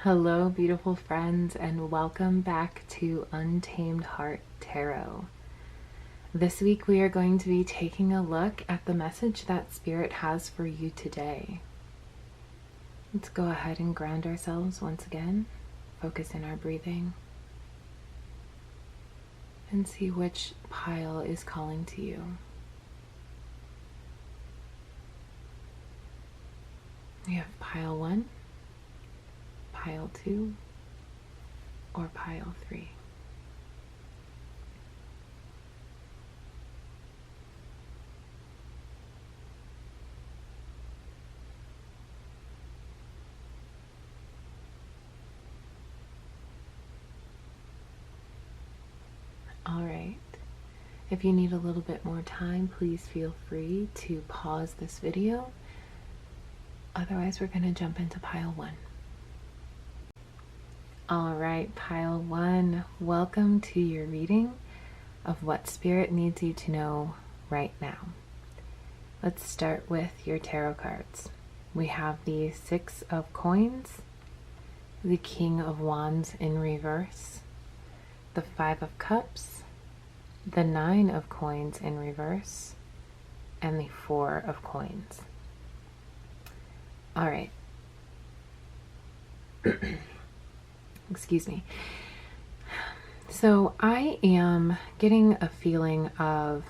Hello, beautiful friends, and welcome back to UntamedHeart Tarot. This week we are going to be taking a look at the message that Spirit has for you today. Let's go ahead and ground ourselves once again, focus in our breathing, and see which pile is calling to you. We have pile 1, pile 2, or pile 3. All right. If you need a little bit more time, please feel free to pause this video. Otherwise, we're going to jump into pile 1. All right, pile 1, welcome to your reading of what Spirit needs you to know right now. Let's start with your tarot cards. We have the 6 of Coins, the King of Wands in reverse, the 5 of Cups, the 9 of Coins in reverse, and the 4 of Coins. All right. Excuse me. So I am getting a feeling of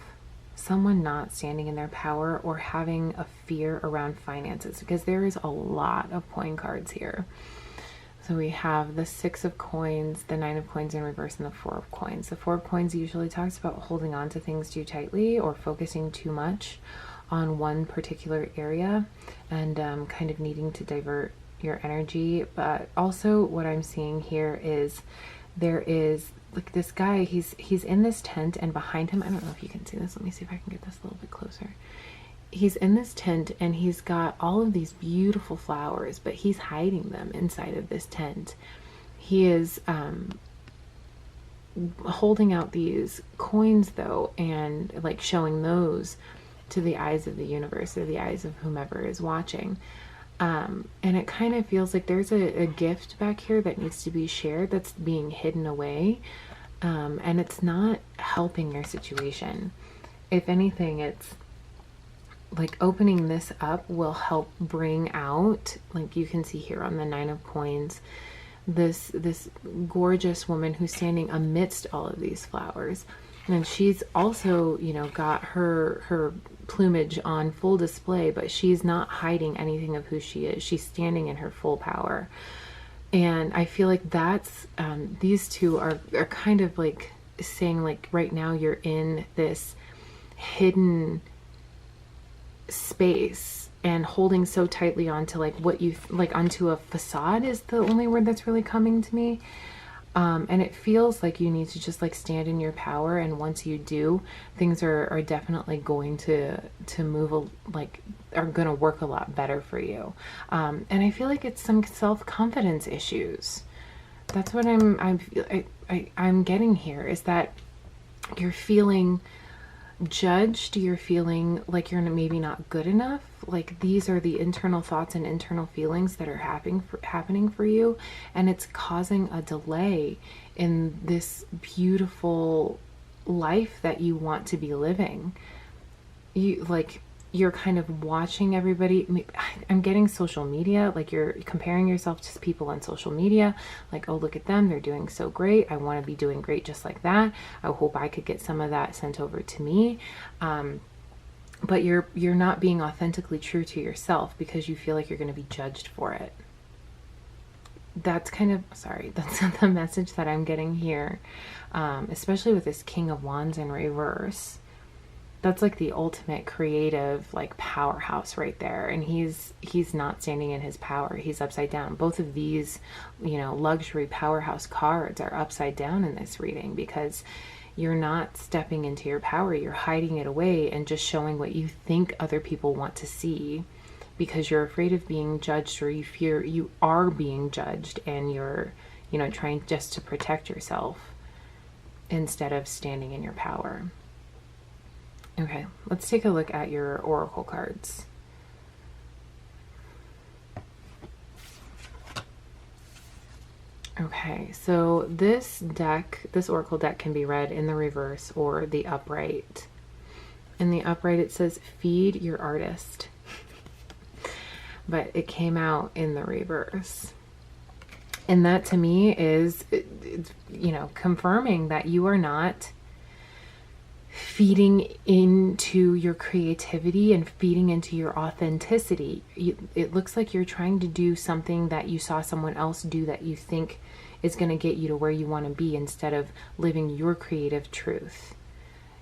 someone not standing in their power or having a fear around finances, because there is a lot of coin cards here. So we have the 6 of Coins, the 9 of Coins in reverse, and the 4 of Coins. The 4 of Coins usually talks about holding on to things too tightly or focusing too much on one particular area and kind of needing to divert your energy. But also what I'm seeing here is there is like this guy, he's in this tent, and behind him, I don't know if you can see this, let me see if I can get this a little bit closer. He's in this tent and he's got all of these beautiful flowers, but he's hiding them inside of this tent. He is holding out these coins though, and like showing those to the eyes of the universe or the eyes of whomever is watching. And it kind of feels like there's a gift back here that needs to be shared that's being hidden away. And it's not helping your situation. If anything, it's like opening this up will help bring out, like you can see here on the 9 of Coins, this gorgeous woman who's standing amidst all of these flowers. And she's also, you know, got her plumage on full display, but she's not hiding anything of who she is. She's standing in her full power. And I feel like that's, these two are kind of like saying, like, right now you're in this hidden space and holding so tightly onto like what you like onto a facade is the only word that's really coming to me. And it feels like you need to just like stand in your power, and once you do, things are definitely going to move, like are going to work a lot better for you. And I feel like it's some self-confidence issues. That's what I'm getting here, is that you're feeling judged, you're feeling like you're maybe not good enough. Like these are the internal thoughts and internal feelings that are happening for you, and it's causing a delay in this beautiful life that you want to be living. You're kind of watching everybody. I'm getting social media, like you're comparing yourself to people on social media, like, oh, look at them, they're doing so great, I want to be doing great just like that, I hope I could get some of that sent over to me. But you're not being authentically true to yourself because you feel like you're going to be judged for it. That's kind of, sorry, that's the message that I'm getting here, especially with this King of Wands in reverse. That's like the ultimate creative, like, powerhouse right there. And he's not standing in his power. He's upside down. Both of these, you know, luxury powerhouse cards are upside down in this reading because you're not stepping into your power. You're hiding it away and just showing what you think other people want to see because you're afraid of being judged, or you fear you are being judged, and you're, you know, trying just to protect yourself instead of standing in your power. Okay, let's take a look at your oracle cards. Okay, so this deck, this oracle deck, can be read in the reverse or the upright. In the upright it says, feed your artist. But it came out in the reverse. And that to me is, you know, confirming that you are not feeding into your creativity and feeding into your authenticity. It looks like you're trying to do something that you saw someone else do that you think is going to get you to where you want to be, instead of living your creative truth,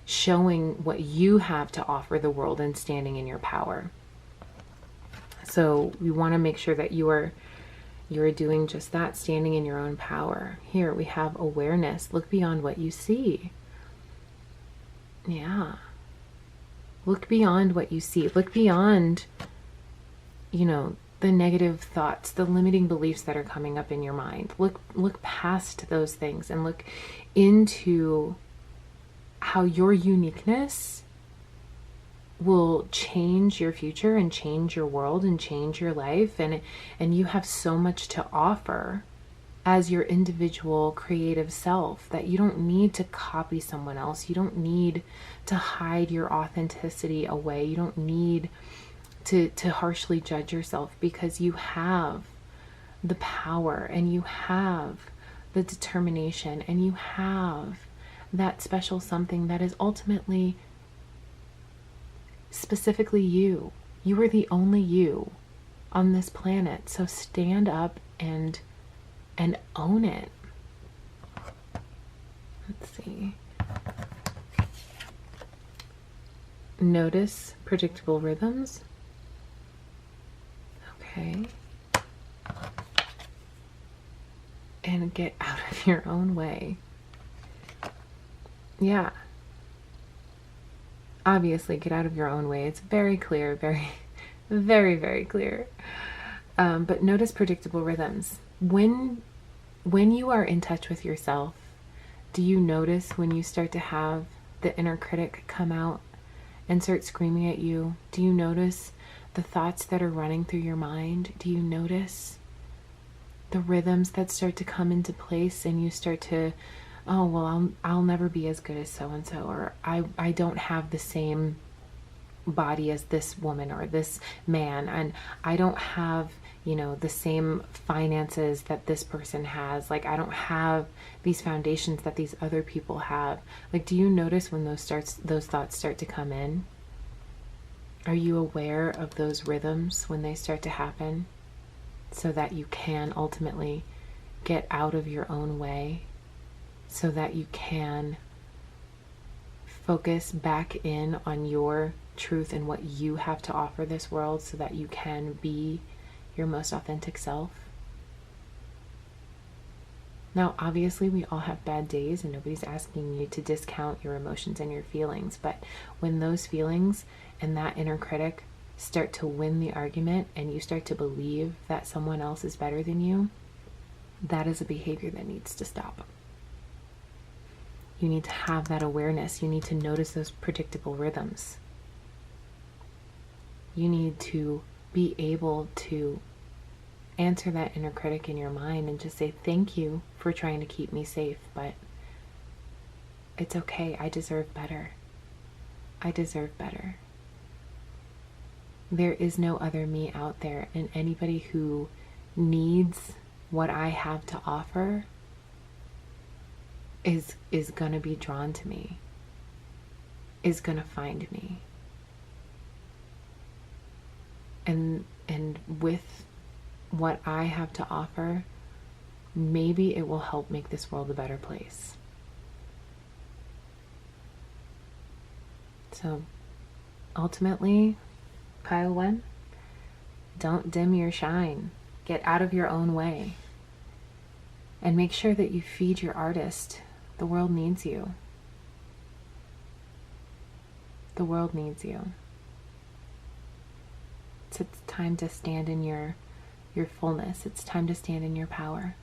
showing what you have to offer the world and standing in your power. So we want to make sure that you're doing just that, standing in your own power. Here we have awareness. Look beyond what you see. Yeah. Look beyond what you see. Look beyond, you know, the negative thoughts, the limiting beliefs that are coming up in your mind. Look past those things and look into how your uniqueness will change your future and change your world and change your life. And you have so much to offer as your individual creative self that you don't need to copy someone else. You don't need to hide your authenticity away. You don't need to harshly judge yourself, because you have the power and you have the determination and you have that special something that is ultimately specifically you. You are the only you on this planet. So stand up and own it. Let's see. Notice predictable rhythms. Okay. And get out of your own way. Yeah. Obviously, get out of your own way. It's very clear, very, very, very clear. But notice predictable rhythms. When you are in touch with yourself, do you notice when you start to have the inner critic come out and start screaming at you? Do you notice the thoughts that are running through your mind? Do you notice the rhythms that start to come into place, and you start to, oh, well, I'll never be as good as so-and-so, or I don't have the same body as this woman or this man, and I don't have, you know, the same finances that this person has. Like, I don't have these foundations that these other people have. Like, do you notice when those thoughts start to come in? Are you aware of those rhythms when they start to happen, so that you can ultimately get out of your own way, so that you can focus back in on your truth and what you have to offer this world, so that you can be your most authentic self? Now, obviously, we all have bad days, and nobody's asking you to discount your emotions and your feelings, but when those feelings and that inner critic start to win the argument, and you start to believe that someone else is better than you, that is a behavior that needs to stop. You need to have that awareness. You need to notice those predictable rhythms. You need to be able to answer that inner critic in your mind and just say, thank you for trying to keep me safe, but it's okay. I deserve better. I deserve better. There is no other me out there, and anybody who needs what I have to offer is going to be drawn to me, is going to find me. And with what I have to offer, maybe it will help make this world a better place. So ultimately, pile one, don't dim your shine. Get out of your own way. And make sure that you feed your artist. The world needs you. The world needs you. It's time to stand in your fullness. It's time to stand in your power.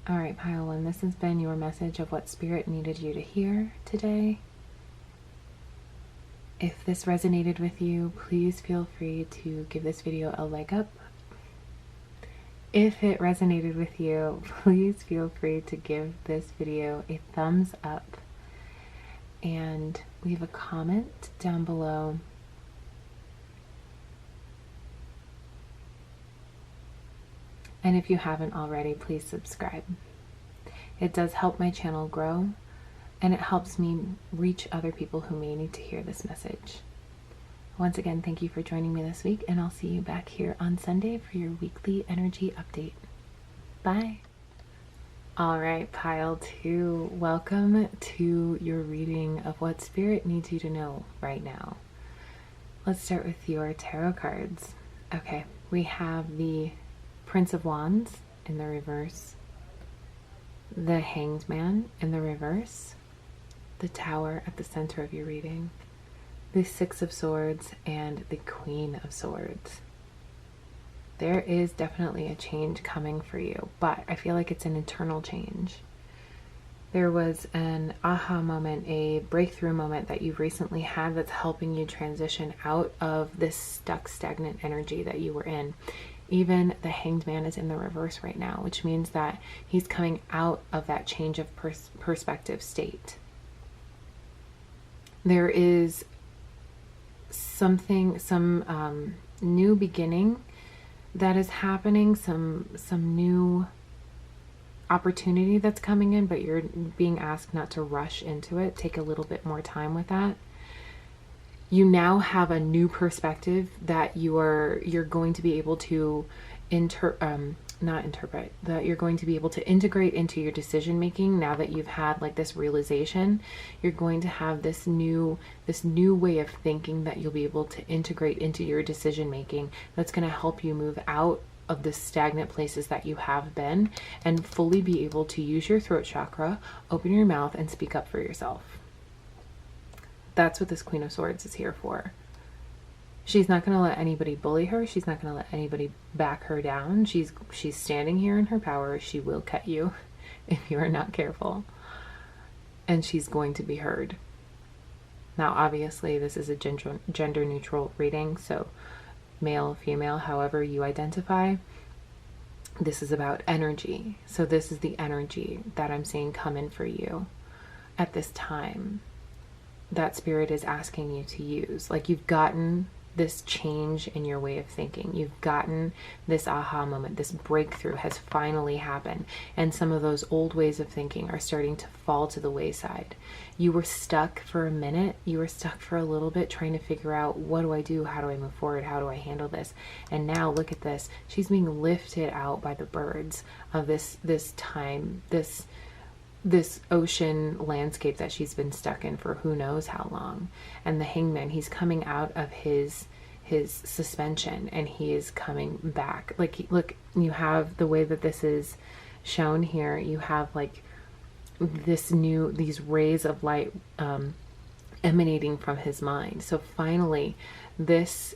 All right, pile one, this has been your message of what Spirit needed you to hear today. If this resonated with you, please feel free to give this video a leg up If it resonated with you, please feel free to give this video a thumbs up and leave a comment down below. And if you haven't already, please subscribe. It does help my channel grow, and it helps me reach other people who may need to hear this message. Once again, thank you for joining me this week, and I'll see you back here on Sunday for your weekly energy update. Bye. All right, pile 2, welcome to your reading of what Spirit needs you to know right now. Let's start with your tarot cards. Okay, we have the Prince of Wands in the reverse, the Hanged Man in the reverse, the Tower at the center of your reading, the Six of Swords, and the Queen of Swords. There is definitely a change coming for you, but I feel like it's an internal change. There was an aha moment, a breakthrough moment that you've recently had that's helping you transition out of this stuck, stagnant energy that you were in. Even the Hanged Man is in the reverse right now, which means that he's coming out of that change of perspective state. There is something, some new beginning that is happening, some new opportunity that's coming in, but you're being asked not to rush into it. Take a little bit more time with that. You now have a new perspective that you're going to be able to that you're going to be able to integrate into your decision making. Now that you've had like this realization, you're going to have this new way of thinking that you'll be able to integrate into your decision making. That's going to help you move out of the stagnant places that you have been and fully be able to use your throat chakra, open your mouth, and speak up for yourself. That's what this Queen of Swords is here for. She's not going to let anybody bully her. She's not going to let anybody back her down. She's standing here in her power. She will cut you if you are not careful. And she's going to be heard. Now, obviously, this is a gender neutral reading, so male, female, however you identify. This is about energy. So this is the energy that I'm seeing come in for you at this time, that Spirit is asking you to use. Like, you've gotten this change in your way of thinking. You've gotten this aha moment. This breakthrough has finally happened. And some of those old ways of thinking are starting to fall to the wayside. You were stuck for a minute. You were stuck for a little bit trying to figure out, what do I do? How do I move forward? How do I handle this? And now look at this. She's being lifted out by the birds of this time, this ocean landscape that she's been stuck in for who knows how long. And the Hangman, he's coming out of his suspension and he is coming back. Like, look, you have the way that this is shown here. You have like these rays of light emanating from his mind. So finally this,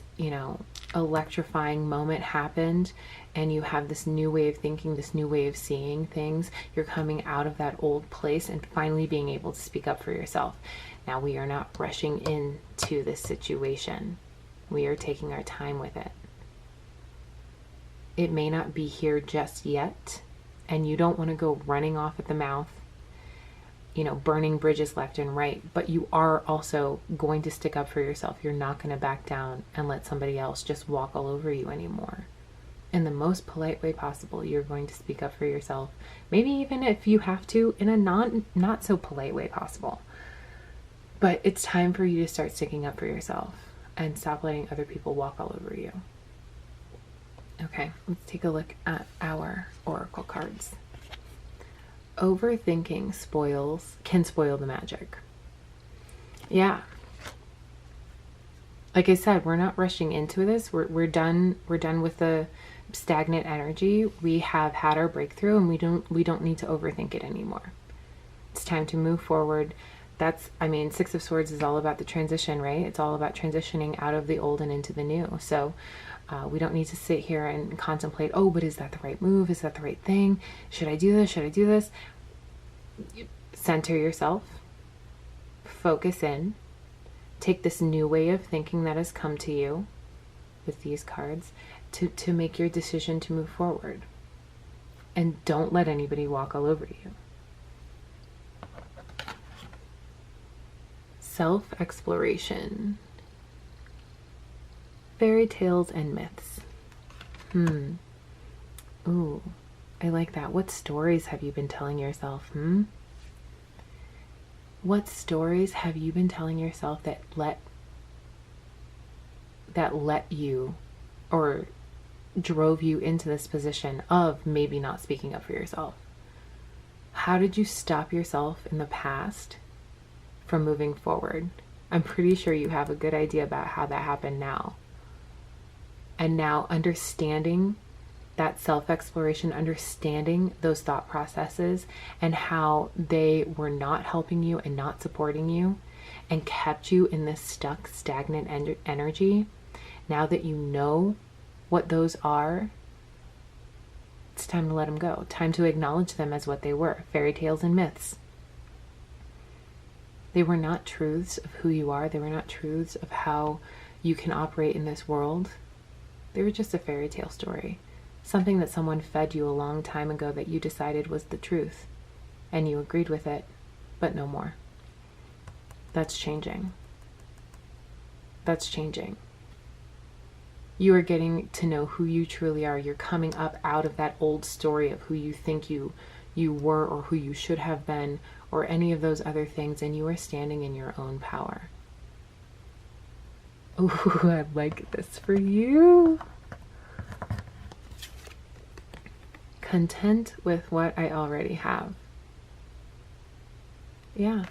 electrifying moment happened, and you have this new way of thinking, this new way of seeing things. You're coming out of that old place and finally being able to speak up for yourself. Now, we are not rushing into this situation. We are taking our time with it. It may not be here just yet, and you don't want to go running off at the mouth, burning bridges left and right, but you are also going to stick up for yourself. You're not going to back down and let somebody else just walk all over you anymore. In the most polite way possible, you're going to speak up for yourself. Maybe even if you have to, in a not so polite way possible. But it's time for you to start sticking up for yourself and stop letting other people walk all over you. Okay, let's take a look at our oracle cards. Overthinking can spoil the magic. Yeah. Like I said, we're not rushing into this. We're done with the stagnant energy. We have had our breakthrough, and we don't need to overthink it anymore. It's time to move forward. Six of Swords is all about the transition, right? It's all about transitioning out of the old and into the new. So we don't need to sit here and contemplate, oh, but is that the right move? Is that the right thing? Should I do this? Should I do this? Center yourself. Focus in. Take this new way of thinking that has come to you with these cards to make your decision to move forward. and don't let anybody walk all over you. Self-exploration. Fairy tales and myths. Ooh, I like that. What stories have you been telling yourself? What stories have you been telling yourself that let you, or drove you into this position of maybe not speaking up for yourself? How did you stop yourself in the past from moving forward? I'm pretty sure you have a good idea about how that happened now. And now understanding that self-exploration, understanding those thought processes and how they were not helping you and not supporting you and kept you in this stuck, stagnant energy. Now that you know what those are, it's time to let them go. Time to acknowledge them as what they were, fairy tales and myths. They were not truths of who you are. They were not truths of how you can operate in this world. They were just a fairy tale story. Something that someone fed you a long time ago that you decided was the truth. And you agreed with it, but no more. That's changing. That's changing. You are getting to know who you truly are. You're coming up out of that old story of who you think you were or who you should have been or any of those other things, and you are standing in your own power. Ooh, I like this for you. Content with what I already have. Yeah.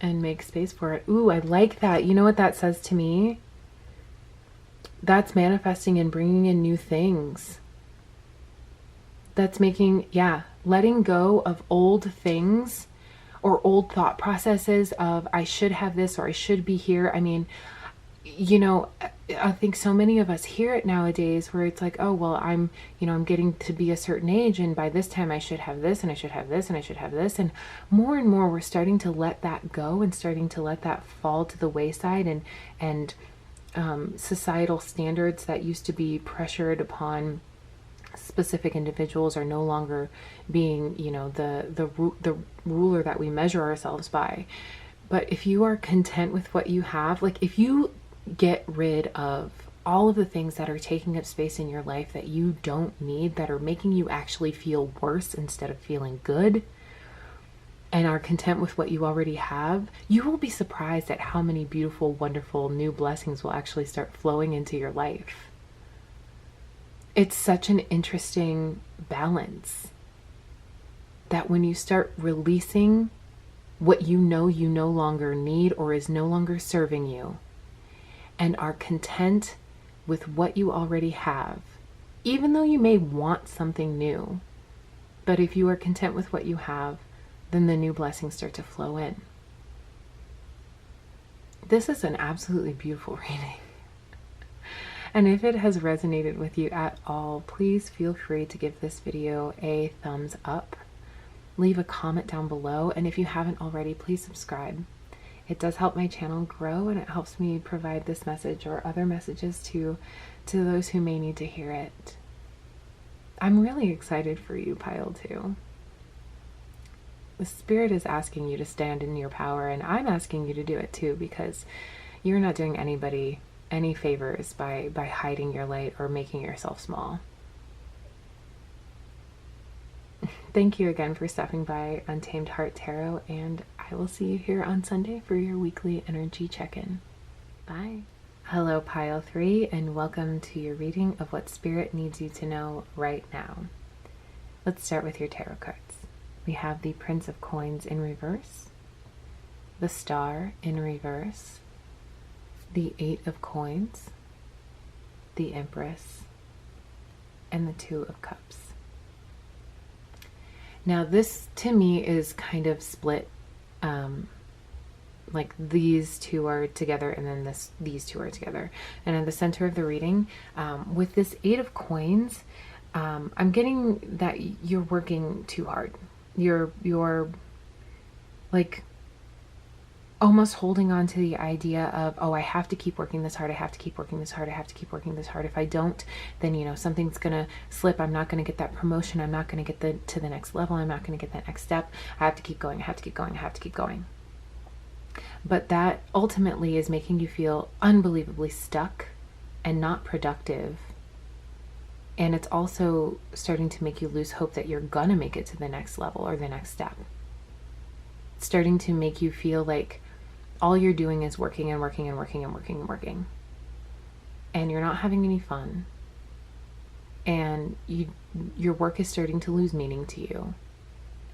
And make space for it. Ooh, I like that. You know what that says to me? That's manifesting and bringing in new things. That's making, letting go of old things or old thought processes of I should have this or I should be here. I mean, I think so many of us hear it nowadays where it's like, oh, well, I'm getting to be a certain age and by this time I should have this and I should have this and I should have this. And more we're starting to let that go and starting to let that fall to the wayside, and societal standards that used to be pressured upon specific individuals are no longer being, the ruler that we measure ourselves by. But if you are content with what you have, like if you get rid of all of the things that are taking up space in your life that you don't need, that are making you actually feel worse instead of feeling good, and are content with what you already have, you will be surprised at how many beautiful, wonderful new blessings will actually start flowing into your life. It's such an interesting balance that when you start releasing what you no longer need or is no longer serving you, and are content with what you already have, even though you may want something new, but if you are content with what you have, then the new blessings start to flow in. This is an absolutely beautiful reading. And if it has resonated with you at all, please feel free to give this video a thumbs up. Leave a comment down below, and if you haven't already, please subscribe. It does help my channel grow, and it helps me provide this message or other messages to those who may need to hear it. I'm really excited for you, Pile 2. The Spirit is asking you to stand in your power, and I'm asking you to do it too, because you're not doing anybody any favors by hiding your light or making yourself small. Thank you again for stopping by UntamedHeart Tarot, and I will see you here on Sunday for your weekly energy check-in. Bye. Hello, Pile 3, and welcome to your reading of what Spirit needs you to know right now. Let's start with your tarot cards. We have the Prince of Coins in reverse, the Star in reverse, the Eight of Coins, the Empress, and the Two of Cups. Now this to me is kind of split, like these two are together and then these two are together. And in the center of the reading, with this Eight of Coins, I'm getting that you're working too hard. You're like, almost holding on to the idea of, oh, I have to keep working this hard. I have to keep working this hard. I have to keep working this hard. If I don't, then, you know, something's going to slip. I'm not going to get that promotion. I'm not going to get to the next level. I'm not going to get that next step. I have to keep going. I have to keep going. I have to keep going. But that ultimately is making you feel unbelievably stuck and not productive. And it's also starting to make you lose hope that you're gonna make it to the next level or the next step. It's starting to make you feel like all you're doing is working and working and working and working and working. And you're not having any fun. And your work is starting to lose meaning to you.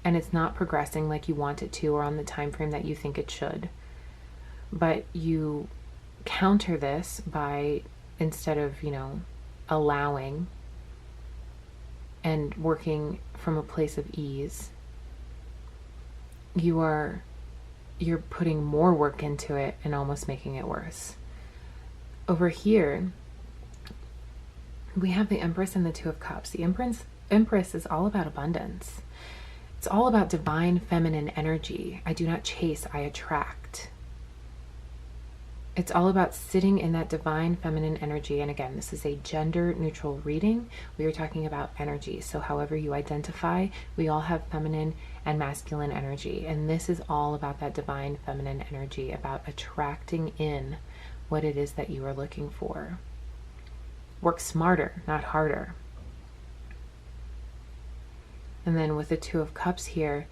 And it's not progressing like you want it to or on the time frame that you think it should. But you counter this by, instead of, you know, allowing and working from a place of ease, you're putting more work into it and almost making it worse. Over here, we have the Empress and the Two of Cups. The Empress is all about abundance. It's all about divine feminine energy. I do not chase, I attract. It's all about sitting in that divine feminine energy. And again, this is a gender neutral reading. We are talking about energy. So however you identify, we all have feminine and masculine energy. And this is all about that divine feminine energy, about attracting in what it is that you are looking for. Work smarter, not harder. And then with the Two of Cups here,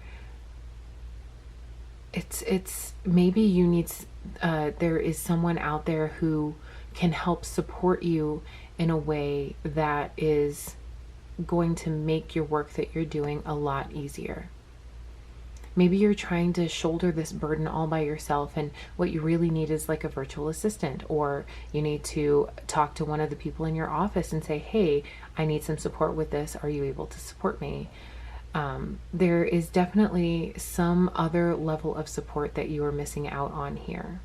it's maybe you need, there is someone out there who can help support you in a way that is going to make your work that you're doing a lot easier. Maybe you're trying to shoulder this burden all by yourself, and what you really need is like a virtual assistant, or you need to talk to one of the people in your office and say, hey, I need some support with this. Are you able to support me? There is definitely some other level of support that you are missing out on here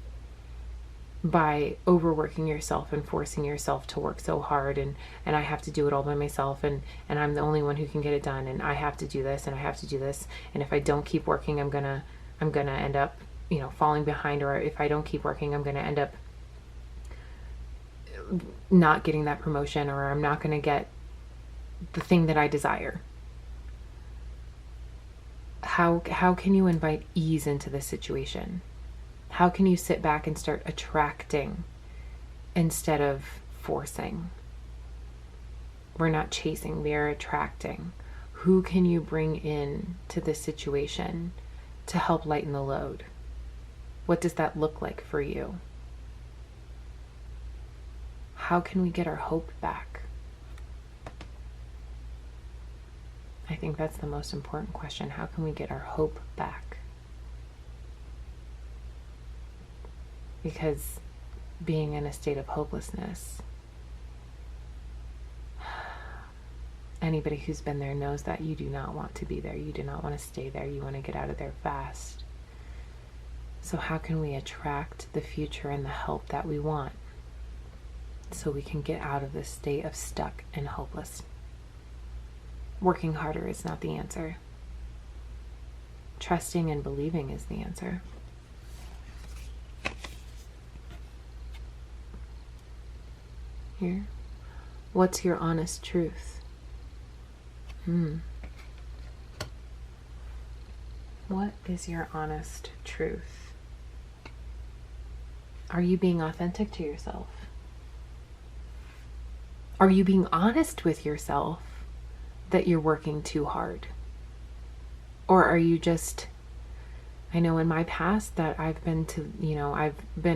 by overworking yourself and forcing yourself to work so hard, and I have to do it all by myself, and I'm the only one who can get it done, and I have to do this and I have to do this, and if I don't keep working, I'm gonna end up, you know, falling behind, or if I don't keep working, I'm gonna end up not getting that promotion, or I'm not gonna get the thing that I desire. How can you invite ease into this situation? How can you sit back and start attracting instead of forcing? We're not chasing, we are attracting. Who can you bring in to this situation to help lighten the load? What does that look like for you? How can we get our hope back? I think that's the most important question. How can we get our hope back? Because being in a state of hopelessness, anybody who's been there knows that you do not want to be there. You do not want to stay there. You want to get out of there fast. So how can we attract the future and the help that we want so we can get out of this state of stuck and hopeless? Working harder is not the answer. Trusting and believing is the answer. Here, what's your honest truth? What is your honest truth? Are you being authentic to yourself? Are you being honest with yourself that you're working too hard? Or are you just, I know in my past that I've been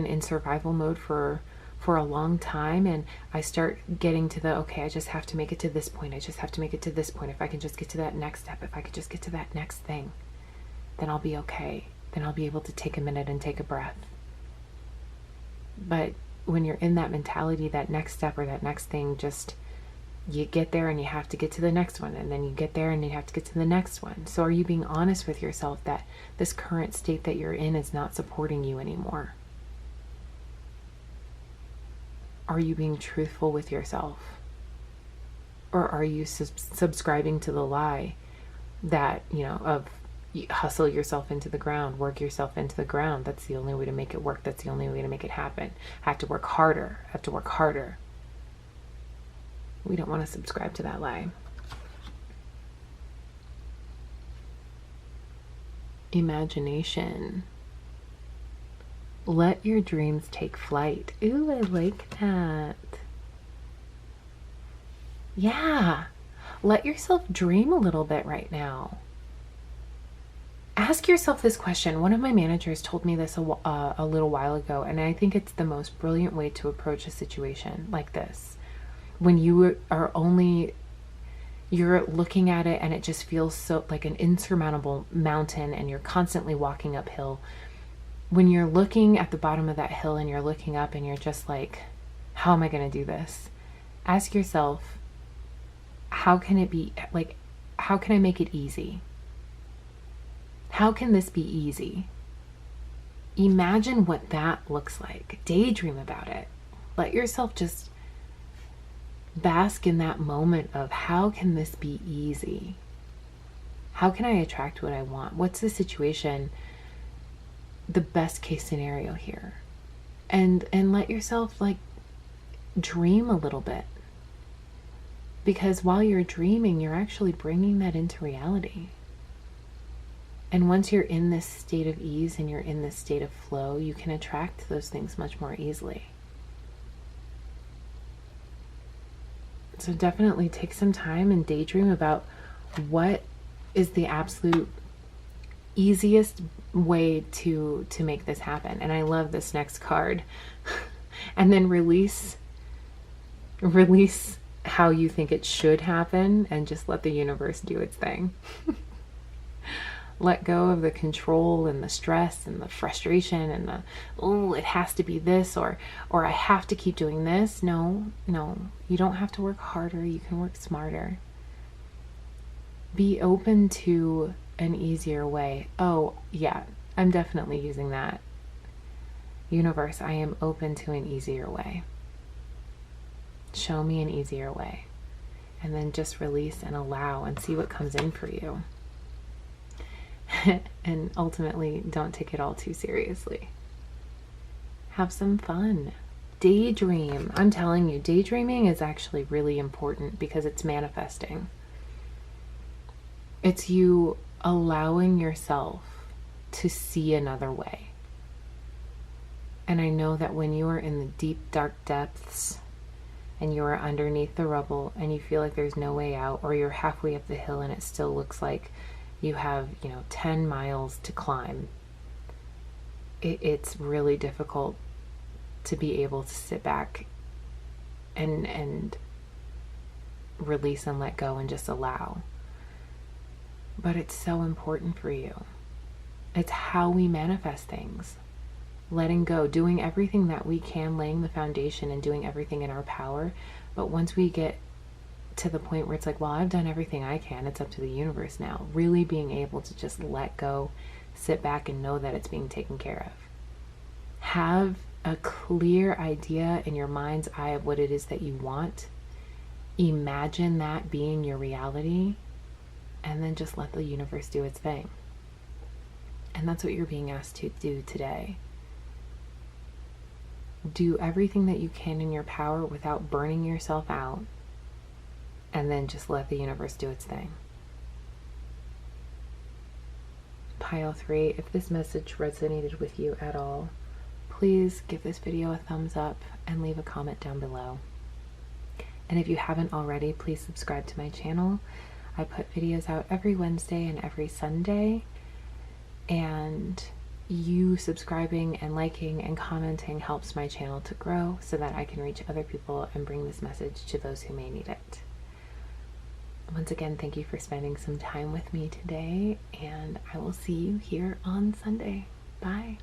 in survival mode for a long time, and I start getting to the, okay, I just have to make it to this point. I just have to make it to this point. If I can just get to that next step, if I could just get to that next thing, then I'll be okay. Then I'll be able to take a minute and take a breath. But when you're in that mentality, that next step or that next thing, just, you get there and you have to get to the next one, and then you get there and you have to get to the next one. So are you being honest with yourself that this current state that you're in is not supporting you anymore? Are you being truthful with yourself? Or are you subscribing to the lie that, of You hustle yourself into the ground, work yourself into the ground. That's the only way to make it work. That's the only way to make it happen. I have to work harder. I have to work harder. We don't want to subscribe to that lie. Imagination. Let your dreams take flight. Ooh, I like that. Yeah. Let yourself dream a little bit right now. Ask yourself this question. One of my managers told me this a little while ago, and I think it's the most brilliant way to approach a situation like this. When you are you're looking at it and it just feels so like an insurmountable mountain and you're constantly walking uphill. When you're looking at the bottom of that hill and you're looking up and you're just like, how am I going to do this? Ask yourself, how can it be, like, how can I make it easy? How can this be easy? Imagine what that looks like. Daydream about it. Let yourself just bask in that moment of how can this be easy? How can I attract what I want? What's the situation, the best case scenario here? And let yourself like dream a little bit. Because while you're dreaming, you're actually bringing that into reality. And once you're in this state of ease and you're in this state of flow, you can attract those things much more easily. So definitely take some time and daydream about what is the absolute easiest way to make this happen. And I love this next card. And then release how you think it should happen and just let the universe do its thing. Let go of the control and the stress and the frustration and the, oh, it has to be this, or I have to keep doing this. No, you don't have to work harder. You can work smarter. Be open to an easier way. Oh, yeah, I'm definitely using that. Universe, I am open to an easier way. Show me an easier way. And then just release and allow and see what comes in for you. And ultimately, don't take it all too seriously. Have some fun. Daydream. I'm telling you, daydreaming is actually really important because it's manifesting. It's you allowing yourself to see another way. And I know that when you are in the deep, dark depths and you are underneath the rubble and you feel like there's no way out, or you're halfway up the hill and it still looks like you have, 10 miles to climb, it's really difficult to be able to sit back and release and let go and just allow. But it's so important for you. It's how we manifest things. Letting go, doing everything that we can, laying the foundation and doing everything in our power. But once we get to the point where it's like, well, I've done everything I can, it's up to the universe now. Really being able to just let go, sit back and know that it's being taken care of. Have a clear idea in your mind's eye of what it is that you want. Imagine that being your reality, and then just let the universe do its thing. And that's what you're being asked to do today. Do everything that you can in your power without burning yourself out, and then just let the universe do its thing. Pile 3, if this message resonated with you at all, please give this video a thumbs up and leave a comment down below. And if you haven't already, please subscribe to my channel. I put videos out every Wednesday and every Sunday, and you subscribing and liking and commenting helps my channel to grow so that I can reach other people and bring this message to those who may need it. Once again, thank you for spending some time with me today, and I will see you here on Sunday. Bye.